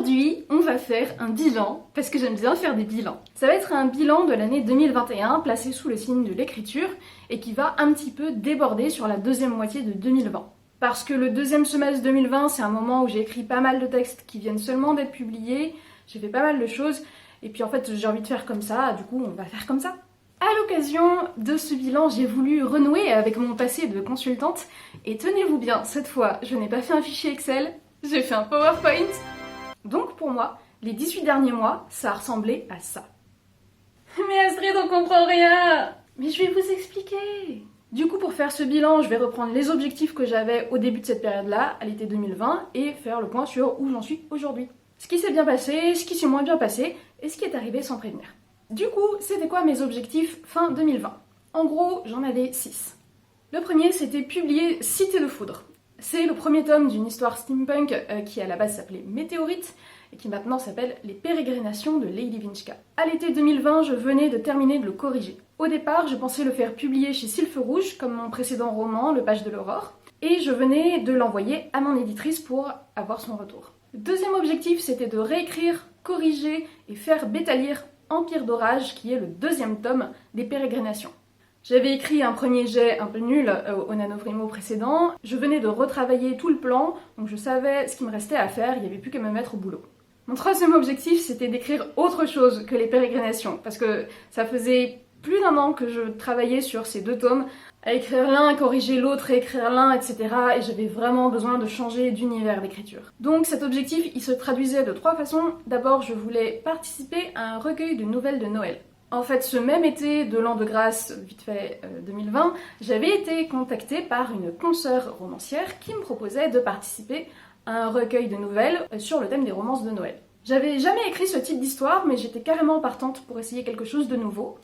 Aujourd'hui, on va faire un bilan, parce que j'aime bien faire des bilans. Ça va être un bilan de l'année 2021, placé sous le signe de l'écriture, et qui va un petit peu déborder sur la deuxième moitié de 2020. Parce que le deuxième semestre 2020, c'est un moment où j'ai écrit pas mal de textes qui viennent seulement d'être publiés, j'ai fait pas mal de choses, et puis en fait j'ai envie de faire comme ça, du coup on va faire comme ça. À l'occasion de ce bilan, j'ai voulu renouer avec mon passé de consultante, et tenez-vous bien, cette fois, je n'ai pas fait un fichier Excel, j'ai fait un PowerPoint. Donc pour moi, les 18 derniers mois, ça a ressemblé à ça. Mais Astrid, on comprend rien! Mais je vais vous expliquer! Du coup, pour faire ce bilan, je vais reprendre les objectifs que j'avais au début de cette période-là, à l'été 2020, et faire le point sur où j'en suis aujourd'hui. Ce qui s'est bien passé, ce qui s'est moins bien passé, et ce qui est arrivé sans prévenir. Du coup, c'était quoi mes objectifs fin 2020? En gros, j'en avais 6. Le premier, c'était publier Cité de Foudre. C'est le premier tome d'une histoire steampunk qui à la base s'appelait Météorite et qui maintenant s'appelle Les pérégrinations de Lady Vinchka. À l'été 2020, je venais de terminer de le corriger. Au départ, je pensais le faire publier chez Sylphe Rouge, comme mon précédent roman, Le Page de l'Aurore, et je venais de l'envoyer à mon éditrice pour avoir son retour. Le deuxième objectif, c'était de réécrire, corriger et faire bêta-lire Empire d'Orage, qui est le deuxième tome des pérégrinations. J'avais écrit un premier jet un peu nul au NaNoWriMo précédent, je venais de retravailler tout le plan, donc je savais ce qu'il me restait à faire, il n'y avait plus qu'à me mettre au boulot. Mon troisième objectif, c'était d'écrire autre chose que les pérégrinations, parce que ça faisait plus d'un an que je travaillais sur ces deux tomes, à écrire l'un, corriger l'autre, écrire l'un, etc. Et j'avais vraiment besoin de changer d'univers d'écriture. Donc cet objectif, il se traduisait de 3 façons. D'abord, je voulais participer à un recueil de nouvelles de Noël. En fait, ce même été de l'an de grâce, vite fait 2020, j'avais été contactée par une consoeur romancière qui me proposait de participer à un recueil de nouvelles sur le thème des romances de Noël. J'avais jamais écrit ce type d'histoire, mais j'étais carrément partante pour essayer quelque chose de nouveau.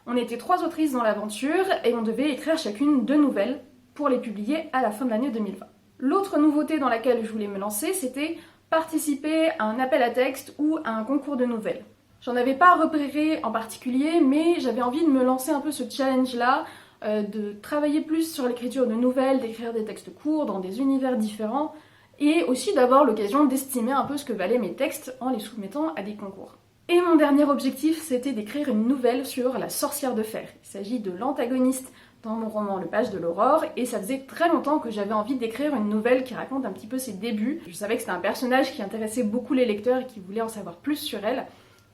On était 3 autrices dans l'aventure et on devait écrire chacune 2 nouvelles pour les publier à la fin de l'année 2020. L'autre nouveauté dans laquelle je voulais me lancer, c'était participer à un appel à texte ou à un concours de nouvelles. J'en avais pas repéré en particulier, mais j'avais envie de me lancer un peu ce challenge-là, de travailler plus sur l'écriture de nouvelles, d'écrire des textes courts dans des univers différents, et aussi d'avoir l'occasion d'estimer un peu ce que valaient mes textes en les soumettant à des concours. Et mon dernier objectif, c'était d'écrire une nouvelle sur la sorcière de fer. Il s'agit de l'antagoniste dans mon roman Le Page de l'Aurore, et ça faisait très longtemps que j'avais envie d'écrire une nouvelle qui raconte un petit peu ses débuts. Je savais que c'était un personnage qui intéressait beaucoup les lecteurs et qui voulaient en savoir plus sur elle.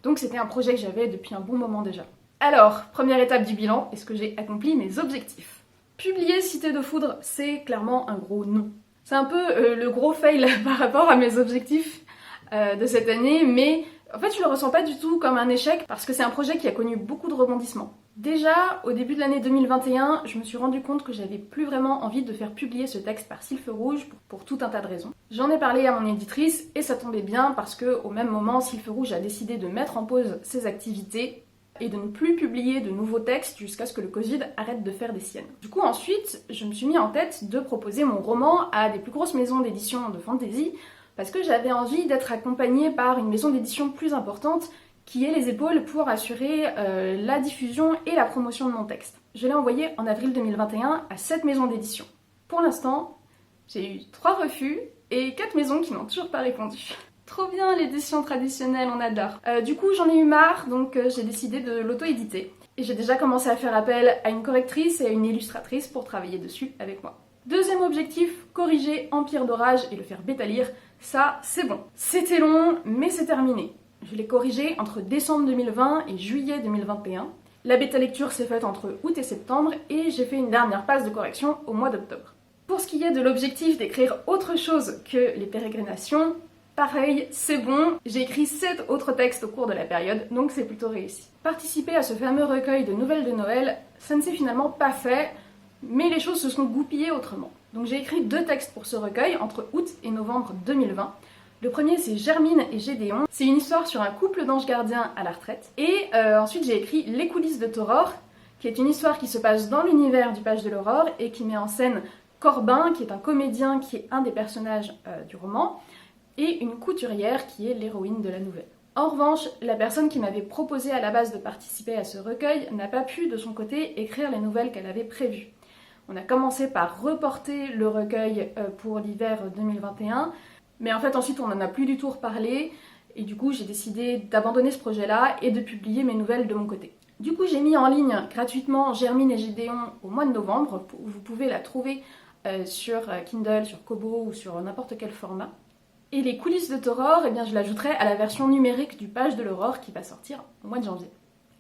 Donc c'était un projet que j'avais depuis un bon moment déjà. Alors, première étape du bilan, est-ce que j'ai accompli mes objectifs? Publier Cité de Foudre, c'est clairement un gros non. C'est un peu le gros fail par rapport à mes objectifs de cette année, mais en fait je le ressens pas du tout comme un échec parce que c'est un projet qui a connu beaucoup de rebondissements. Déjà, au début de l'année 2021, je me suis rendu compte que j'avais plus vraiment envie de faire publier ce texte par Sylphe Rouge pour tout un tas de raisons. J'en ai parlé à mon éditrice et ça tombait bien parce que au même moment, Sylphe Rouge a décidé de mettre en pause ses activités et de ne plus publier de nouveaux textes jusqu'à ce que le Covid arrête de faire des siennes. Du coup ensuite, je me suis mis en tête de proposer mon roman à des plus grosses maisons d'édition de fantasy parce que j'avais envie d'être accompagnée par une maison d'édition plus importante qui ait les épaules pour assurer la diffusion et la promotion de mon texte. Je l'ai envoyé en avril 2021 à 7 maisons d'édition. Pour l'instant, j'ai eu 3 refus et 4 maisons qui n'ont toujours pas répondu. Trop bien l'édition traditionnelle, on adore. Du coup, j'en ai eu marre, donc j'ai décidé de l'auto-éditer. Et j'ai déjà commencé à faire appel à une correctrice et à une illustratrice pour travailler dessus avec moi. Deuxième objectif, corriger Empire d'Orage et le faire bêta-lire. Ça, c'est bon. C'était long, mais c'est terminé. Je l'ai corrigé entre décembre 2020 et juillet 2021. La bêta-lecture s'est faite entre août et septembre et j'ai fait une dernière passe de correction au mois d'octobre. Pour ce qui est de l'objectif d'écrire autre chose que les pérégrinations, pareil, c'est bon, j'ai écrit 7 autres textes au cours de la période, donc c'est plutôt réussi. Participer à ce fameux recueil de nouvelles de Noël, ça ne s'est finalement pas fait, mais les choses se sont goupillées autrement. Donc j'ai écrit 2 textes pour ce recueil entre août et novembre 2020. Le premier, c'est Germine et Gédéon. C'est une histoire sur un couple d'anges gardiens à la retraite. Et ensuite, j'ai écrit Les coulisses de Taurore, qui est une histoire qui se passe dans l'univers du Page de l'Aurore et qui met en scène Corbin, qui est un comédien qui est un des personnages du roman, et une couturière qui est l'héroïne de la nouvelle. En revanche, la personne qui m'avait proposé à la base de participer à ce recueil n'a pas pu, de son côté, écrire les nouvelles qu'elle avait prévues. On a commencé par reporter le recueil pour l'hiver 2021, Mais en fait ensuite on n'en a plus du tout reparlé et du coup j'ai décidé d'abandonner ce projet-là et de publier mes nouvelles de mon côté. Du coup j'ai mis en ligne gratuitement Germine et Gédéon au mois de novembre, vous pouvez la trouver sur Kindle, sur Kobo ou sur n'importe quel format. Et les coulisses de Taurore, eh bien, je l'ajouterai à la version numérique du Page de l'Aurore qui va sortir au mois de janvier.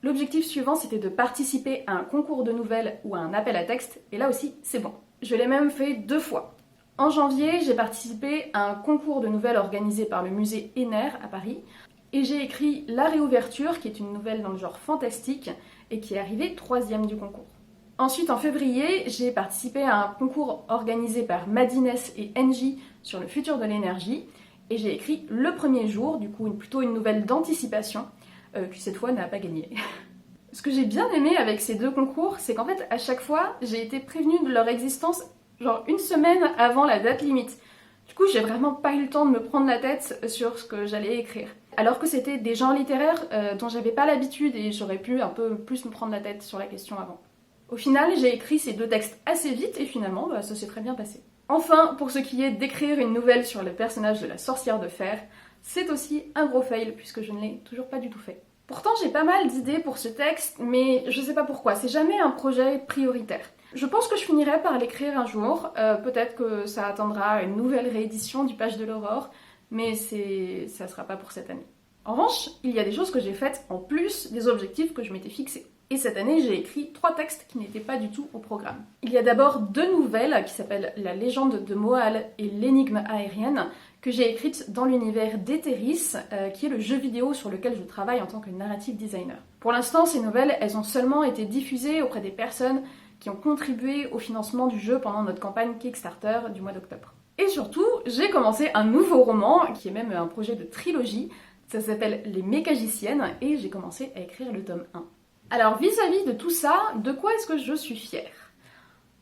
L'objectif suivant, c'était de participer à un concours de nouvelles ou à un appel à texte, et là aussi, c'est bon. Je l'ai même fait 2 fois. En janvier, j'ai participé à un concours de nouvelles organisé par le musée Henner à Paris, et j'ai écrit La Réouverture, qui est une nouvelle dans le genre fantastique, et qui est arrivée 3e du concours. Ensuite, en février, j'ai participé à un concours organisé par Madines et Engie sur le futur de l'énergie, et j'ai écrit Le Premier Jour, du coup plutôt une nouvelle d'anticipation, qui cette fois n'a pas gagné. Ce que j'ai bien aimé avec ces 2 concours, c'est qu'en fait, à chaque fois, j'ai été prévenue de leur existence genre 1 semaine avant la date limite. Du coup, j'ai vraiment pas eu le temps de me prendre la tête sur ce que j'allais écrire. Alors que c'était des genres littéraires dont j'avais pas l'habitude et j'aurais pu un peu plus me prendre la tête sur la question avant. Au final, j'ai écrit ces 2 textes assez vite et finalement, ça s'est très bien passé. Enfin, pour ce qui est d'écrire une nouvelle sur le personnage de la sorcière de fer, c'est aussi un gros fail puisque je ne l'ai toujours pas du tout fait. Pourtant, j'ai pas mal d'idées pour ce texte, mais je sais pas pourquoi, c'est jamais un projet prioritaire. Je pense que je finirai par l'écrire un jour, peut-être que ça attendra une nouvelle réédition du Page de l'Aurore, mais ça sera pas pour cette année. En revanche, il y a des choses que j'ai faites en plus des objectifs que je m'étais fixés. Et cette année, j'ai écrit 3 textes qui n'étaient pas du tout au programme. Il y a d'abord 2 nouvelles qui s'appellent La légende de Moal et L'énigme aérienne, que j'ai écrites dans l'univers d'Etheris, qui est le jeu vidéo sur lequel je travaille en tant que narrative designer. Pour l'instant, ces nouvelles, elles ont seulement été diffusées auprès des personnes qui ont contribué au financement du jeu pendant notre campagne Kickstarter du mois d'octobre. Et surtout, j'ai commencé un nouveau roman, qui est même un projet de trilogie. Ça s'appelle Les Mécagiciennes, et j'ai commencé à écrire le tome 1. Alors vis-à-vis de tout ça, de quoi est-ce que je suis fière ?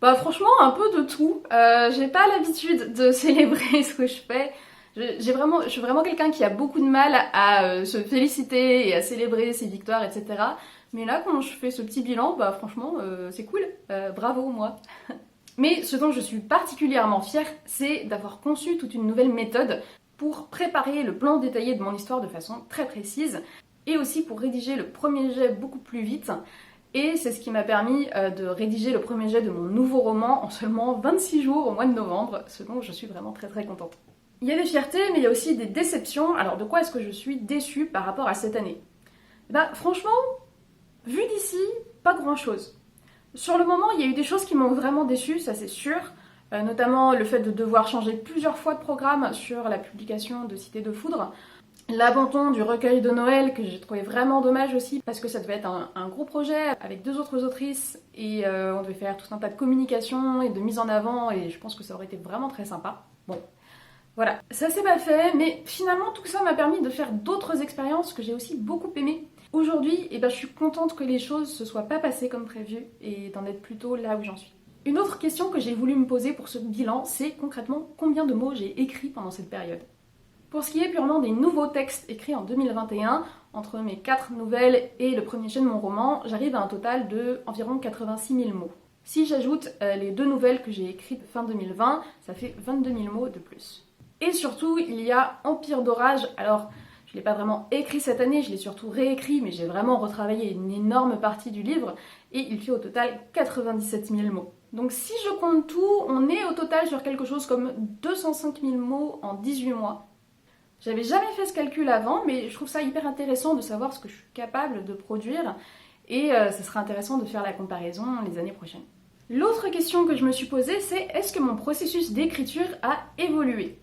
Bah franchement, un peu de tout. J'ai pas l'habitude de célébrer ce que je fais. Je suis vraiment quelqu'un qui a beaucoup de mal à se féliciter et à célébrer ses victoires, etc. Mais là, quand je fais ce petit bilan, bah franchement, c'est cool. Bravo, moi. Mais ce dont je suis particulièrement fière, c'est d'avoir conçu toute une nouvelle méthode pour préparer le plan détaillé de mon histoire de façon très précise, et aussi pour rédiger le premier jet beaucoup plus vite. Et c'est ce qui m'a permis de rédiger le premier jet de mon nouveau roman en seulement 26 jours au mois de novembre, ce dont je suis vraiment très très contente. Il y a des fiertés, mais il y a aussi des déceptions. Alors de quoi est-ce que je suis déçue par rapport à cette année ? Bah franchement, vu d'ici, pas grand-chose. Sur le moment, il y a eu des choses qui m'ont vraiment déçue, ça c'est sûr. Notamment le fait de devoir changer plusieurs fois de programme sur la publication de Cité de Foudre. L'abandon du recueil de Noël que j'ai trouvé vraiment dommage aussi parce que ça devait être un gros projet avec 2 autres autrices et on devait faire tout un tas de communication et de mise en avant et je pense que ça aurait été vraiment très sympa. Bon, voilà, ça s'est pas fait, mais finalement tout ça m'a permis de faire d'autres expériences que j'ai aussi beaucoup aimées. Aujourd'hui, je suis contente que les choses se soient pas passées comme prévu et d'en être plutôt là où j'en suis. Une autre question que j'ai voulu me poser pour ce bilan, c'est concrètement combien de mots j'ai écrits pendant cette période. Pour ce qui est purement des nouveaux textes écrits en 2021, entre mes 4 nouvelles et le premier jet de mon roman, j'arrive à un total de environ 86 000 mots. Si j'ajoute les 2 nouvelles que j'ai écrites fin 2020, ça fait 22 000 mots de plus. Et surtout, il y a Empire d'orage. Alors, je ne l'ai pas vraiment écrit cette année, je l'ai surtout réécrit, mais j'ai vraiment retravaillé une énorme partie du livre, et il fait au total 97 000 mots. Donc si je compte tout, on est au total sur quelque chose comme 205 000 mots en 18 mois. J'avais jamais fait ce calcul avant, mais je trouve ça hyper intéressant de savoir ce que je suis capable de produire, et ce sera intéressant de faire la comparaison les années prochaines. L'autre question que je me suis posée, c'est est-ce que mon processus d'écriture a évolué ?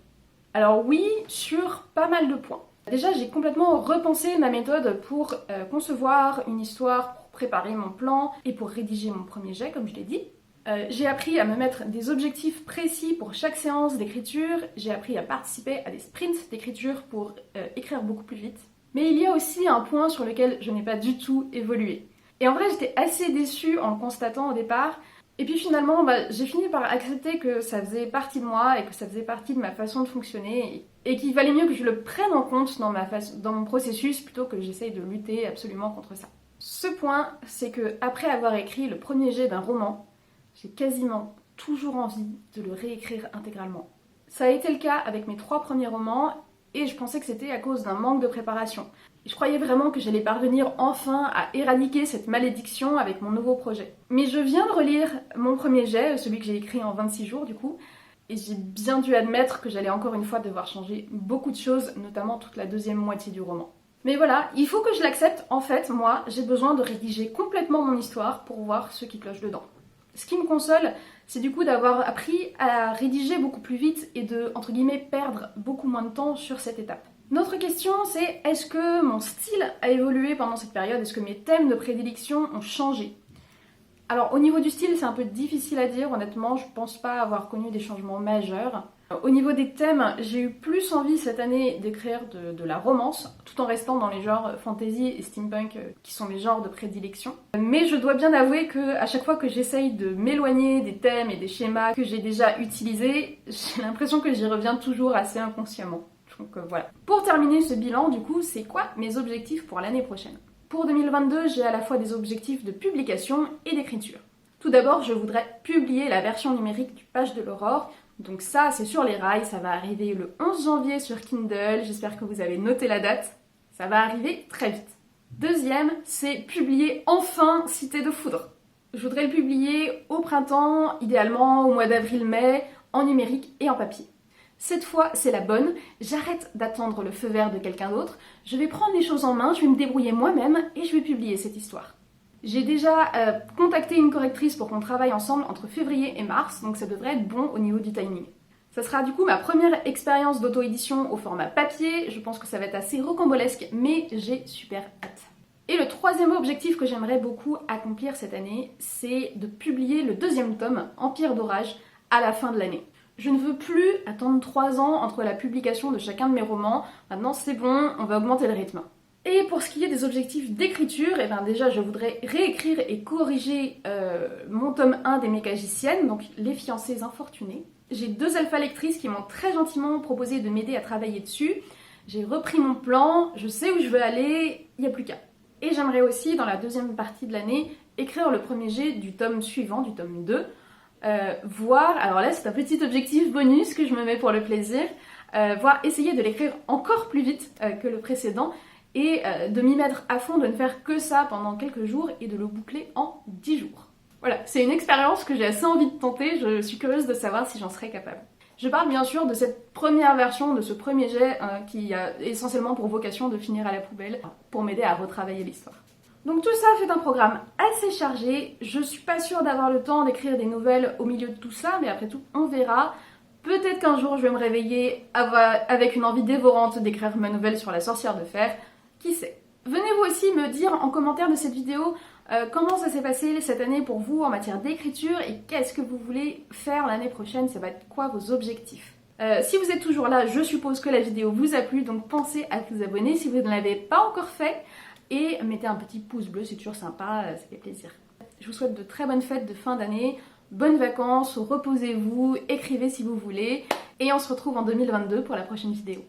Alors oui, sur pas mal de points. Déjà, j'ai complètement repensé ma méthode pour concevoir une histoire, pour préparer mon plan et pour rédiger mon premier jet, comme je l'ai dit. J'ai appris à me mettre des objectifs précis pour chaque séance d'écriture, j'ai appris à participer à des sprints d'écriture pour écrire beaucoup plus vite. Mais il y a aussi un point sur lequel je n'ai pas du tout évolué. Et en vrai, j'étais assez déçue en le constatant au départ. Et puis finalement, j'ai fini par accepter que ça faisait partie de moi et que ça faisait partie de ma façon de fonctionner et qu'il valait mieux que je le prenne en compte dans mon processus plutôt que j'essaye de lutter absolument contre ça. Ce point, c'est que après avoir écrit le premier jet d'un roman, j'ai quasiment toujours envie de le réécrire intégralement. Ça a été le cas avec mes 3 premiers romans et je pensais que c'était à cause d'un manque de préparation. Je croyais vraiment que j'allais parvenir enfin à éradiquer cette malédiction avec mon nouveau projet. Mais je viens de relire mon premier jet, celui que j'ai écrit en 26 jours du coup, et j'ai bien dû admettre que j'allais encore une fois devoir changer beaucoup de choses, notamment toute la deuxième moitié du roman. Mais voilà, il faut que je l'accepte, en fait, moi, j'ai besoin de rédiger complètement mon histoire pour voir ce qui cloche dedans. Ce qui me console, c'est du coup d'avoir appris à rédiger beaucoup plus vite et de, entre guillemets, perdre beaucoup moins de temps sur cette étape. Notre question, c'est est-ce que mon style a évolué pendant cette période? Est-ce que mes thèmes de prédilection ont changé? Alors au niveau du style, c'est un peu difficile à dire, honnêtement, je pense pas avoir connu des changements majeurs. Au niveau des thèmes, j'ai eu plus envie cette année d'écrire de la romance, tout en restant dans les genres fantasy et steampunk, qui sont mes genres de prédilection. Mais je dois bien avouer que à chaque fois que j'essaye de m'éloigner des thèmes et des schémas que j'ai déjà utilisés, j'ai l'impression que j'y reviens toujours assez inconsciemment. Donc voilà. Pour terminer ce bilan, du coup, c'est quoi mes objectifs pour l'année prochaine? Pour 2022, j'ai à la fois des objectifs de publication et d'écriture. Tout d'abord, je voudrais publier la version numérique du Page de l'Aurore. Donc ça, c'est sur les rails, ça va arriver le 11 janvier sur Kindle. J'espère que vous avez noté la date. Ça va arriver très vite. Deuxième, c'est publier enfin Cité de Foudre. Je voudrais le publier au printemps, idéalement au mois d'avril-mai, en numérique et en papier. Cette fois, c'est la bonne, j'arrête d'attendre le feu vert de quelqu'un d'autre, je vais prendre les choses en main, je vais me débrouiller moi-même et je vais publier cette histoire. J'ai déjà contacté une correctrice pour qu'on travaille ensemble entre février et mars, donc ça devrait être bon au niveau du timing. Ça sera du coup ma première expérience d'auto-édition au format papier, je pense que ça va être assez rocambolesque, mais j'ai super hâte. Et le troisième objectif que j'aimerais beaucoup accomplir cette année, c'est de publier le 2e tome, Empire d'Orage, à la fin de l'année. Je ne veux plus attendre 3 ans entre la publication de chacun de mes romans. Maintenant, c'est bon, on va augmenter le rythme. Et pour ce qui est des objectifs d'écriture, eh ben déjà, je voudrais réécrire et corriger mon tome 1 des Mécagiciennes, donc Les Fiancées Infortunées. J'ai 2 alpha lectrices qui m'ont très gentiment proposé de m'aider à travailler dessus. J'ai repris mon plan, je sais où je veux aller, il n'y a plus qu'à. Et j'aimerais aussi, dans la deuxième partie de l'année, écrire le premier jet du tome suivant, du tome 2. Voir, alors là c'est un petit objectif bonus que je me mets pour le plaisir, voir essayer de l'écrire encore plus vite que le précédent et de m'y mettre à fond, de ne faire que ça pendant quelques jours et de le boucler en 10 jours. Voilà, c'est une expérience que j'ai assez envie de tenter, je suis curieuse de savoir si j'en serais capable. Je parle bien sûr de cette première version, de ce premier jet qui a essentiellement pour vocation de finir à la poubelle pour m'aider à retravailler l'histoire. Donc tout ça fait un programme assez chargé, je suis pas sûre d'avoir le temps d'écrire des nouvelles au milieu de tout ça, mais après tout, on verra. Peut-être qu'un jour je vais me réveiller avec une envie dévorante d'écrire ma nouvelle sur la sorcière de fer, qui sait. Venez vous aussi me dire en commentaire de cette vidéo comment ça s'est passé cette année pour vous en matière d'écriture et qu'est-ce que vous voulez faire l'année prochaine, ça va être quoi vos objectifs. Si vous êtes toujours là, je suppose que la vidéo vous a plu, donc pensez à vous abonner si vous ne l'avez pas encore fait. Et mettez un petit pouce bleu, c'est toujours sympa, ça fait plaisir. Je vous souhaite de très bonnes fêtes de fin d'année, bonnes vacances, reposez-vous, écrivez si vous voulez, et on se retrouve en 2022 pour la prochaine vidéo.